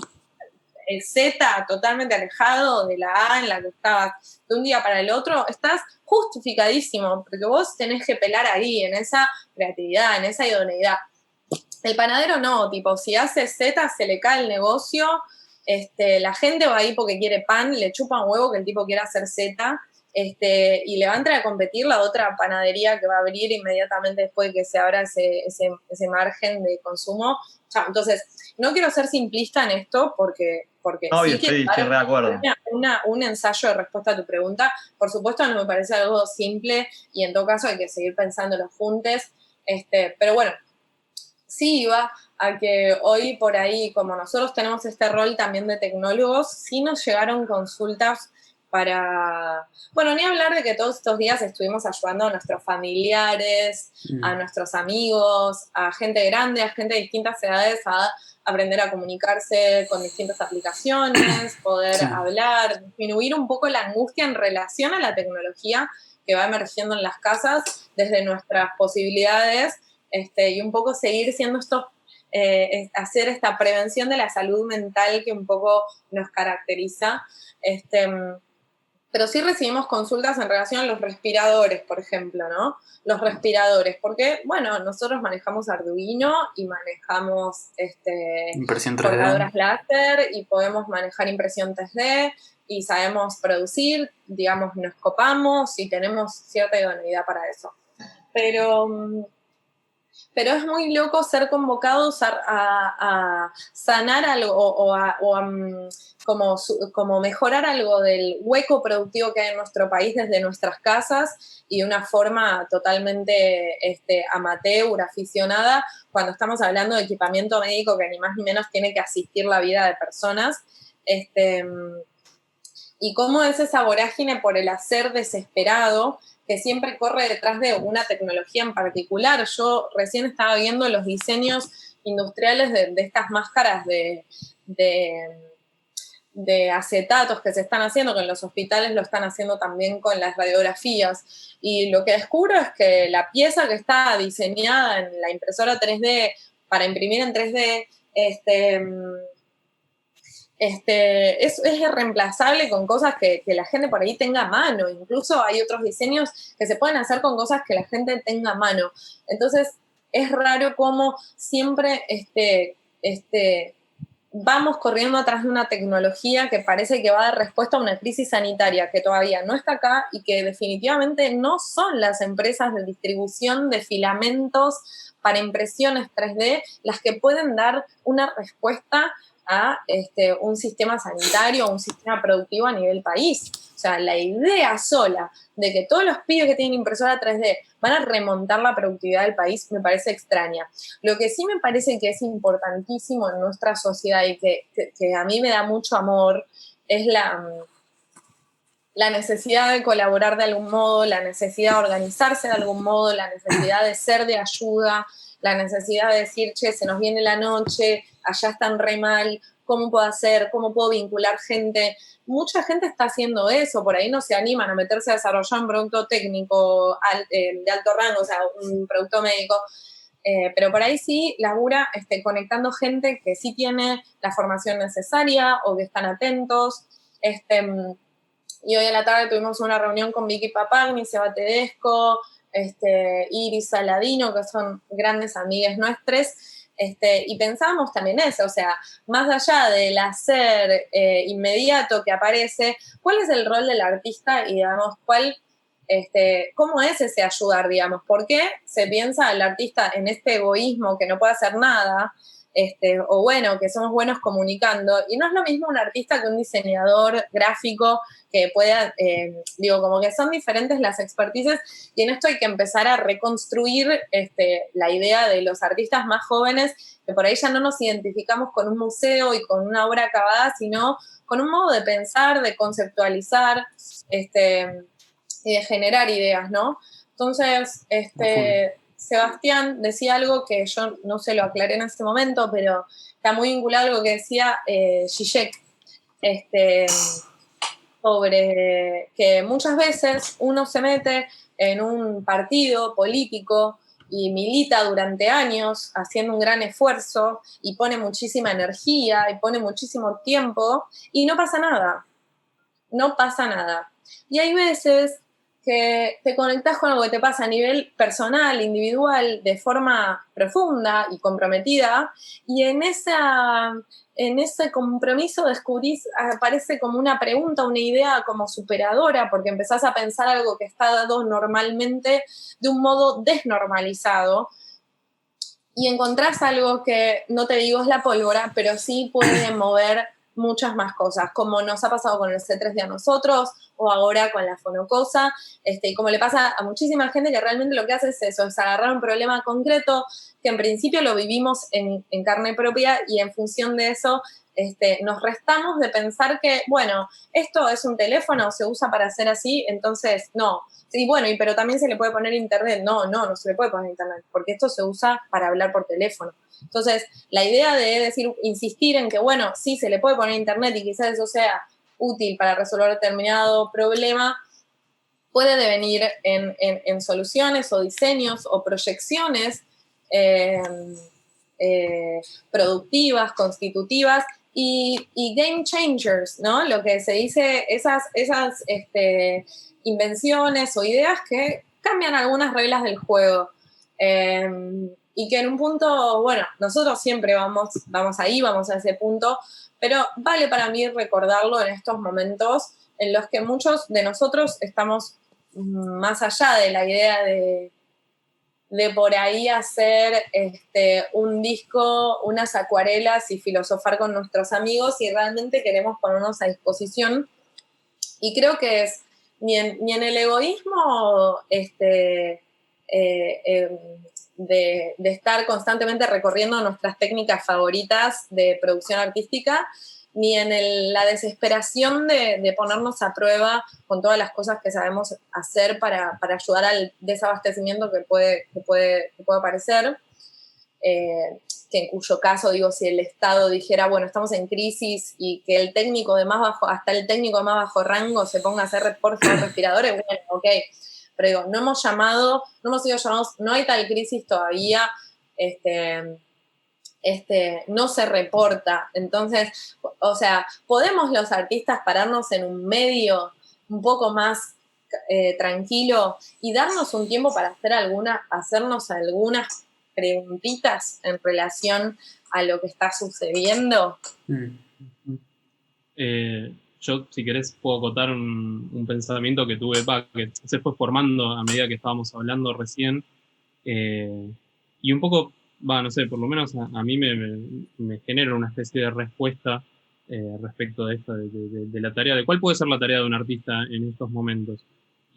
el Z totalmente alejado de la A en la que estabas de un día para el otro, estás justificadísimo, porque vos tenés que pelar ahí, en esa creatividad, en esa idoneidad. El panadero no, tipo, si hace Z se le cae el negocio, la gente va ahí porque quiere pan, le chupa un huevo que el tipo quiera hacer Z, y le va a entrar a competir la otra panadería que va a abrir inmediatamente después de que se abra ese margen de consumo. Chao. Entonces, no quiero ser simplista en esto porque Obvio, sí quiero estoy re de acuerdo. un ensayo de respuesta a tu pregunta. Por supuesto, no me parece algo simple y en todo caso hay que seguir pensándolo juntos. Pero bueno, sí iba a que hoy por ahí, como nosotros tenemos este rol también de tecnólogos, sí nos llegaron consultas para, bueno, ni hablar de que todos estos días estuvimos ayudando a nuestros familiares, a nuestros amigos, a gente grande, a gente de distintas edades a aprender a comunicarse con distintas aplicaciones, poder hablar, disminuir un poco la angustia en relación a la tecnología que va emergiendo en las casas desde nuestras posibilidades, y un poco seguir siendo esto, hacer esta prevención de la salud mental que un poco nos caracteriza. Pero sí recibimos consultas en relación a los respiradores, por ejemplo, ¿no? Los respiradores, porque, bueno, nosotros manejamos Arduino y manejamos impresión 3D, cortadoras láser y podemos manejar impresión 3D y sabemos producir, digamos, nos copamos y tenemos cierta idoneidad para eso. Pero es muy loco ser convocados a sanar algo como mejorar algo del hueco productivo que hay en nuestro país desde nuestras casas y de una forma totalmente amateur, aficionada, cuando estamos hablando de equipamiento médico que ni más ni menos tiene que asistir la vida de personas. Y cómo es esa vorágine por el hacer desesperado que siempre corre detrás de una tecnología en particular. Yo recién estaba viendo los diseños industriales de estas máscaras de acetatos que se están haciendo, que en los hospitales lo están haciendo también con las radiografías. Y lo que descubro es que la pieza que está diseñada en la impresora 3D para imprimir en 3D, es reemplazable con cosas que la gente por ahí tenga a mano. Incluso hay otros diseños que se pueden hacer con cosas que la gente tenga a mano. Entonces, es raro cómo siempre vamos corriendo atrás de una tecnología que parece que va a dar respuesta a una crisis sanitaria que todavía no está acá y que definitivamente no son las empresas de distribución de filamentos para impresiones 3D las que pueden dar una respuesta a un sistema sanitario, un sistema productivo a nivel país. O sea, la idea sola de que todos los pibes que tienen impresora 3D van a remontar la productividad del país me parece extraña. Lo que sí me parece que es importantísimo en nuestra sociedad y que a mí me da mucho amor es la necesidad de colaborar de algún modo, la necesidad de organizarse de algún modo, la necesidad de ser de ayuda, la necesidad de decir, che, se nos viene la noche, allá están re mal, ¿cómo puedo hacer? ¿Cómo puedo vincular gente? Mucha gente está haciendo eso, por ahí no se animan a meterse a desarrollar un producto técnico de alto rango, o sea, un producto médico, pero por ahí sí labura conectando gente que sí tiene la formación necesaria o que están atentos. Y hoy a la tarde tuvimos una reunión con Vicky Papagni, Seba Tedesco, Iris Saladino, que son grandes amigas nuestras, y pensábamos también eso, o sea, más allá del hacer inmediato que aparece, ¿cuál es el rol del artista y, digamos, cómo es ese ayudar, digamos? ¿Por qué se piensa el artista en este egoísmo que no puede hacer nada? o bueno, que somos buenos comunicando. Y no es lo mismo un artista que un diseñador gráfico que pueda, como que son diferentes las expertices, y en esto hay que empezar a reconstruir la idea de los artistas más jóvenes, que por ahí ya no nos identificamos con un museo y con una obra acabada, sino con un modo de pensar, de conceptualizar, y de generar ideas, ¿no? Entonces, Sebastián decía algo que yo no se lo aclaré en este momento, pero está muy vinculado a algo que decía Zizek, sobre que muchas veces uno se mete en un partido político y milita durante años haciendo un gran esfuerzo y pone muchísima energía y pone muchísimo tiempo y no pasa nada. No pasa nada. Y hay veces que te conectás con algo que te pasa a nivel personal, individual, de forma profunda y comprometida, y en ese compromiso descubrís, aparece como una pregunta, una idea como superadora, porque empezás a pensar algo que está dado normalmente de un modo desnormalizado, y encontrás algo que, no te digo es la pólvora, pero sí puede mover muchas más cosas, como nos ha pasado con el C3D a nosotros, o ahora con la fonocosa, y como le pasa a muchísima gente que realmente lo que hace es eso, es agarrar un problema concreto, que en principio lo vivimos en carne propia, y en función de eso nos restamos de pensar que, bueno, esto es un teléfono, se usa para hacer así, entonces no. Sí, bueno, pero también se le puede poner internet. No se le puede poner internet, porque esto se usa para hablar por teléfono. Entonces, la idea de decir, insistir en que, bueno, sí, se le puede poner internet y quizás eso sea útil para resolver determinado problema, puede devenir en soluciones o diseños o proyecciones productivas, constitutivas y game changers, ¿no? Lo que se dice, esas invenciones o ideas que cambian algunas reglas del juego. Y que en un punto, bueno, nosotros siempre vamos ahí, vamos a ese punto, pero vale para mí recordarlo en estos momentos en los que muchos de nosotros estamos más allá de la idea de por ahí hacer un disco, unas acuarelas y filosofar con nuestros amigos, y realmente queremos ponernos a disposición. Y creo que es ni en el egoísmo de estar constantemente recorriendo nuestras técnicas favoritas de producción artística, ni en la desesperación de ponernos a prueba con todas las cosas que sabemos hacer para ayudar al desabastecimiento que puede aparecer. Que en cuyo caso, digo, si el Estado dijera, bueno, estamos en crisis, y que el técnico de más bajo, hasta el técnico de más bajo rango se ponga a hacer por favor respiradores, bueno, ok, pero digo, no hemos sido llamados, no hay tal crisis todavía, no se reporta. Entonces, o sea, ¿podemos los artistas pararnos en un medio un poco más tranquilo y darnos un tiempo para hacernos algunas preguntitas en relación a lo que está sucediendo? Yo, si querés, puedo acotar un pensamiento que tuve, que se fue formando a medida que estábamos hablando recién, y un poco, no sé, por lo menos a mí me genera una especie de respuesta respecto de esto, de la tarea, de cuál puede ser la tarea de un artista en estos momentos.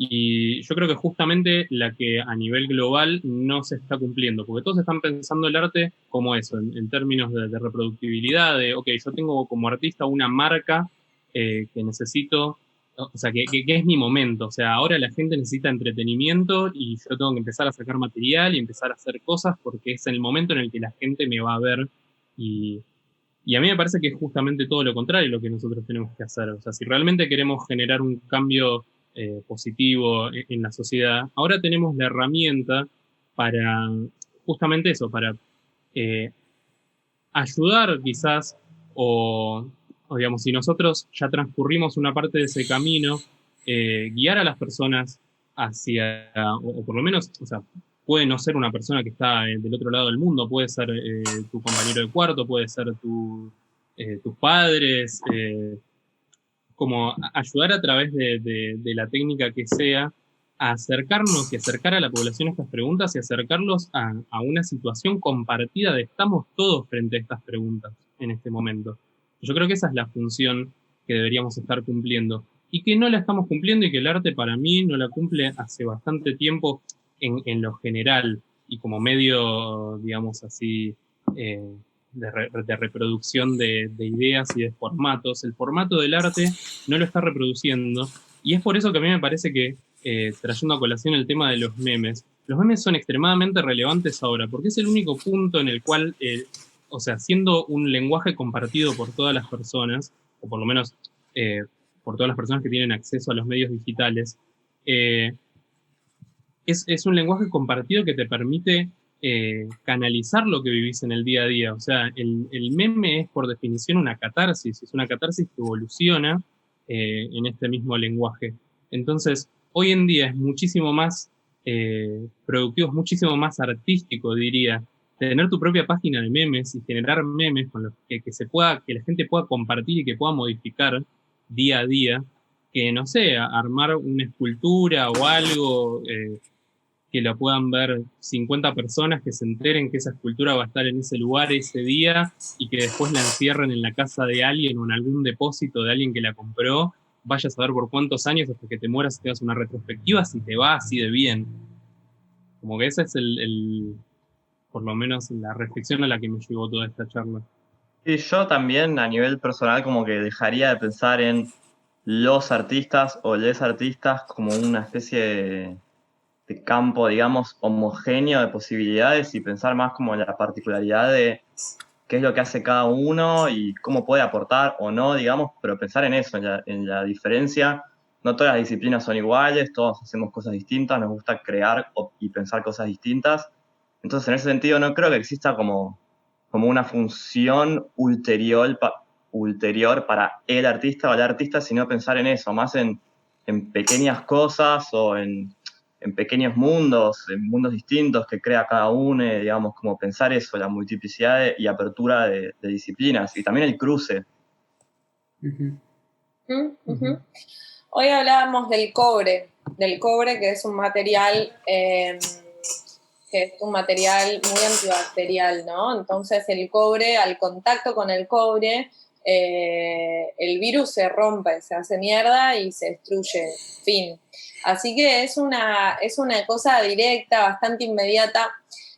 Y yo creo que justamente la que a nivel global no se está cumpliendo, porque todos están pensando el arte como eso, en términos de reproductibilidad, de, ok, yo tengo como artista una marca que necesito, o sea, que es mi momento, o sea, ahora la gente necesita entretenimiento y yo tengo que empezar a sacar material y empezar a hacer cosas porque es el momento en el que la gente me va a ver, y a mí me parece que es justamente todo lo contrario lo que nosotros tenemos que hacer. O sea, si realmente queremos generar un cambio positivo en la sociedad, ahora tenemos la herramienta para justamente eso, para ayudar quizás, o digamos, si nosotros ya transcurrimos una parte de ese camino, guiar a las personas hacia, o por lo menos, o sea, puede no ser una persona que está del otro lado del mundo, puede ser tu compañero de cuarto, puede ser tus padres, como ayudar a través de la técnica que sea a acercarnos y acercar a la población estas preguntas y acercarlos a una situación compartida de estamos todos frente a estas preguntas en este momento. Yo creo que esa es la función que deberíamos estar cumpliendo y que no la estamos cumpliendo y que el arte para mí no la cumple hace bastante tiempo en lo general y como medio, digamos así, de reproducción de ideas y de formatos. El formato del arte no lo está reproduciendo y es por eso que a mí me parece que, trayendo a colación el tema de los memes son extremadamente relevantes ahora, porque es el único punto en el cual, o sea, siendo un lenguaje compartido por todas las personas, o por lo menos por todas las personas que tienen acceso a los medios digitales, es un lenguaje compartido que te permite canalizar lo que vivís en el día a día. O sea, el meme es por definición una catarsis, es una catarsis que evoluciona en este mismo lenguaje. Entonces, hoy en día es muchísimo más productivo, es muchísimo más artístico, diría, tener tu propia página de memes y generar memes con los que la gente pueda compartir y que pueda modificar día a día, que no sé, armar una escultura o algo que la puedan ver 50 personas, que se enteren que esa escultura va a estar en ese lugar ese día y que después la encierren en la casa de alguien o en algún depósito de alguien que la compró, vaya a saber por cuántos años hasta que te mueras y tengas una retrospectiva si te va así de bien. Como que esa es por lo menos la reflexión a la que me llevó toda esta charla. Y yo también a nivel personal como que dejaría de pensar en los artistas o les artistas como una especie de campo, digamos, homogéneo de posibilidades y pensar más como en la particularidad de qué es lo que hace cada uno y cómo puede aportar o no, digamos, pero pensar en eso, en la diferencia. No todas las disciplinas son iguales, todos hacemos cosas distintas, nos gusta crear y pensar cosas distintas. Entonces, en ese sentido, no creo que exista como una función ulterior para el artista o la artista, sino pensar en eso, más en pequeñas cosas o en pequeños mundos, en mundos distintos que crea cada uno, digamos, como pensar eso, la multiplicidad y apertura de disciplinas y también el cruce. Hoy hablábamos del cobre que es un material muy antibacterial, ¿no? Entonces el cobre, al contacto con el cobre, el virus se rompe, se hace mierda y se destruye, fin. Así que es una cosa directa, bastante inmediata,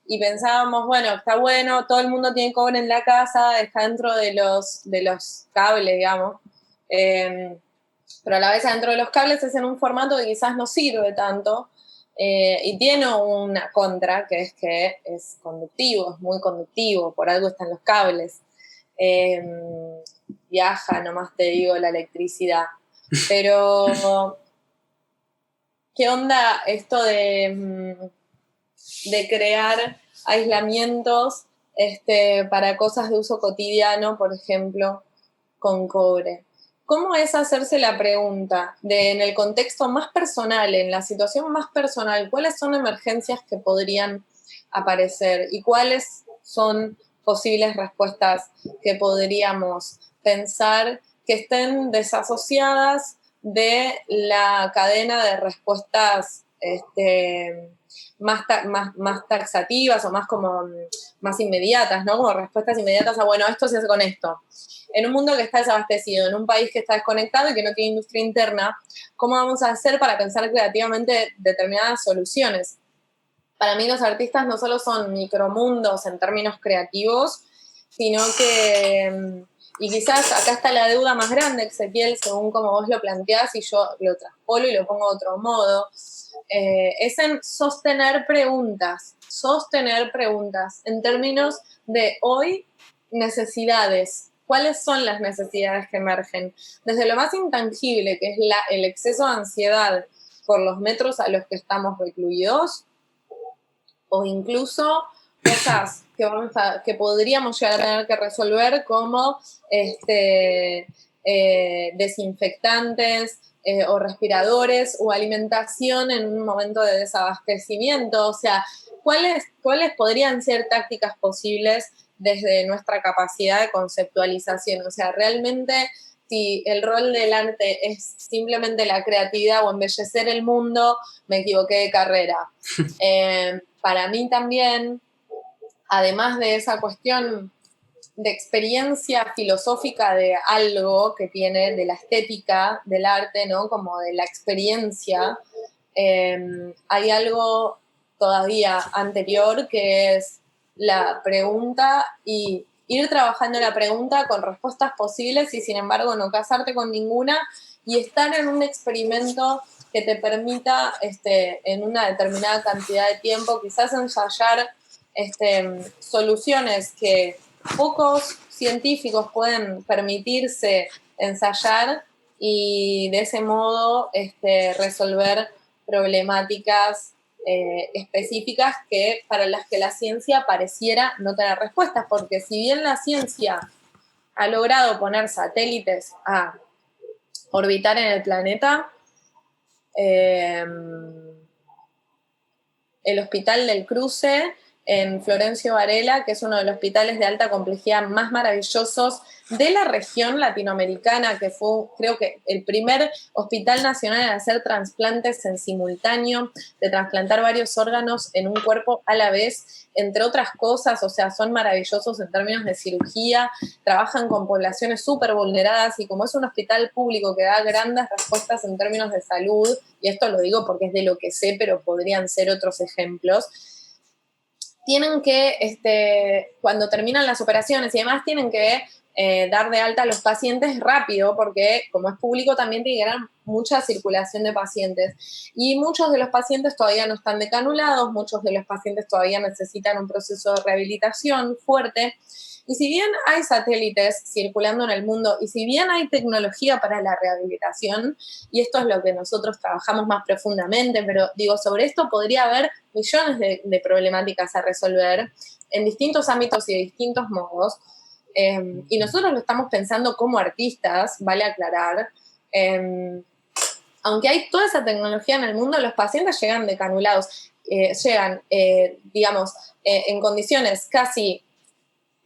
y pensábamos, bueno, está bueno, todo el mundo tiene cobre en la casa, está dentro de los cables, digamos, pero a la vez adentro de los cables es en un formato que quizás no sirve tanto, y tiene una contra, que es conductivo, es muy conductivo, por algo están los cables. Viaja, nomás te digo, la electricidad. Pero, ¿qué onda esto de crear aislamientos para cosas de uso cotidiano, por ejemplo, con cobre? ¿Cómo es hacerse la pregunta en el contexto más personal, en la situación más personal, cuáles son emergencias que podrían aparecer y cuáles son posibles respuestas que podríamos pensar que estén desasociadas de la cadena de respuestas más taxativas o más inmediatas, ¿no? Como respuestas inmediatas a, bueno, esto se hace con esto. En un mundo que está desabastecido, en un país que está desconectado y que no tiene industria interna, ¿cómo vamos a hacer para pensar creativamente determinadas soluciones? Para mí los artistas no solo son micromundos en términos creativos, sino que, y quizás acá está la deuda más grande, Ezequiel, según como vos lo planteás, y yo lo traspolo y lo pongo de otro modo, es en sostener preguntas en términos de hoy necesidades. ¿Cuáles son las necesidades que emergen? Desde lo más intangible, que es el exceso de ansiedad por los metros a los que estamos recluidos, o incluso cosas que podríamos llegar a tener que resolver como desinfectantes o respiradores o alimentación en un momento de desabastecimiento. O sea, ¿cuáles podrían ser tácticas posibles desde nuestra capacidad de conceptualización? O sea, realmente si el rol del arte es simplemente la creatividad o embellecer el mundo, me equivoqué de carrera. Para mí también, además de esa cuestión de experiencia filosófica de algo que tiene, de la estética del arte, ¿no? Como de la experiencia, hay algo todavía anterior que es la pregunta y ir trabajando la pregunta con respuestas posibles y sin embargo no casarte con ninguna y estar en un experimento que te permita en una determinada cantidad de tiempo quizás ensayar soluciones que pocos científicos pueden permitirse ensayar y de ese modo resolver problemáticas específicas para las que la ciencia pareciera no tener respuestas, porque si bien la ciencia ha logrado poner satélites a orbitar en el planeta, el Hospital del Cruce en Florencio Varela, que es uno de los hospitales de alta complejidad más maravillosos de la región latinoamericana, que fue, creo que, el primer hospital nacional en hacer trasplantes en simultáneo, de trasplantar varios órganos en un cuerpo a la vez, entre otras cosas, o sea, son maravillosos en términos de cirugía, trabajan con poblaciones súper vulneradas y como es un hospital público que da grandes respuestas en términos de salud, y esto lo digo porque es de lo que sé, pero podrían ser otros ejemplos, tienen que, cuando terminan las operaciones y demás, tienen que dar de alta a los pacientes rápido, porque como es público también tiene que haber mucha circulación de pacientes. Y muchos de los pacientes todavía no están decanulados, muchos de los pacientes todavía necesitan un proceso de rehabilitación fuerte. Y si bien hay satélites circulando en el mundo y si bien hay tecnología para la rehabilitación, y esto es lo que nosotros trabajamos más profundamente, pero digo, sobre esto podría haber millones de problemáticas a resolver en distintos ámbitos y de distintos modos. Y nosotros lo estamos pensando como artistas, vale aclarar. Aunque hay toda esa tecnología en el mundo, los pacientes llegan decanulados, llegan, digamos, en condiciones casi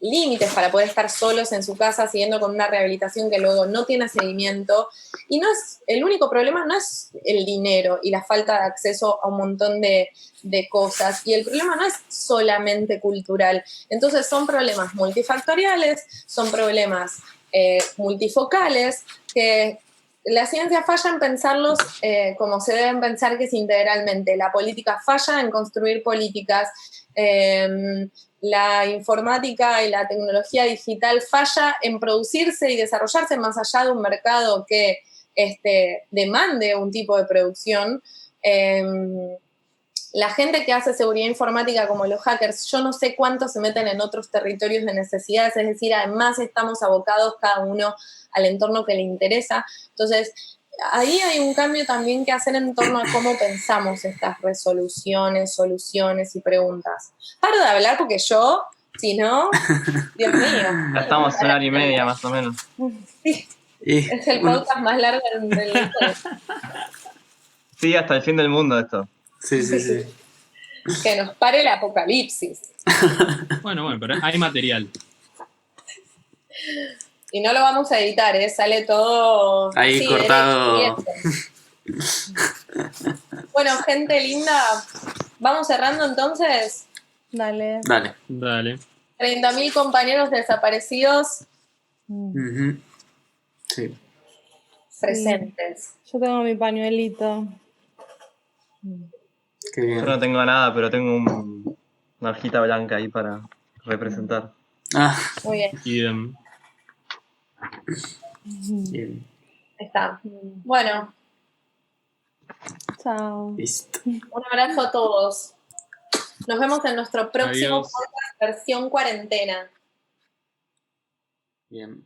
límites para poder estar solos en su casa siguiendo con una rehabilitación que luego no tiene seguimiento. Y no es, el único problema no es el dinero y la falta de acceso a un montón de cosas. Y el problema no es solamente cultural. Entonces son problemas multifactoriales, son problemas multifocales que la ciencia falla en pensarlos como se deben pensar, que es integralmente. La política falla en construir políticas. La informática y la tecnología digital falla en producirse y desarrollarse más allá de un mercado que demande un tipo de producción. La gente que hace seguridad informática como los hackers, yo no sé cuántos se meten en otros territorios de necesidades, es decir, además estamos abocados cada uno al entorno que le interesa. Entonces, ahí hay un cambio también que hacer en torno a cómo pensamos estas resoluciones, soluciones y preguntas. Paro de hablar porque yo, si no, Dios mío. Ya estamos en 1 hora y media más o menos. Sí, es el podcast más largo del historia. Sí, hasta el fin del mundo esto. Sí. Que nos pare el apocalipsis. Bueno, pero hay material. Y no lo vamos a editar, sale todo ahí así, cortado. Bueno, gente linda, vamos cerrando entonces. Dale. Dale. 30.000 compañeros desaparecidos Sí. presentes. Yo tengo mi pañuelito. Qué bien. Yo no tengo nada, pero tengo una hojita blanca ahí para representar. Muy bien. Idem. Bien. Está. Bueno, Chao. Listo. un abrazo a todos. Nos vemos en nuestro próximo Adiós. podcast versión cuarentena. Bien.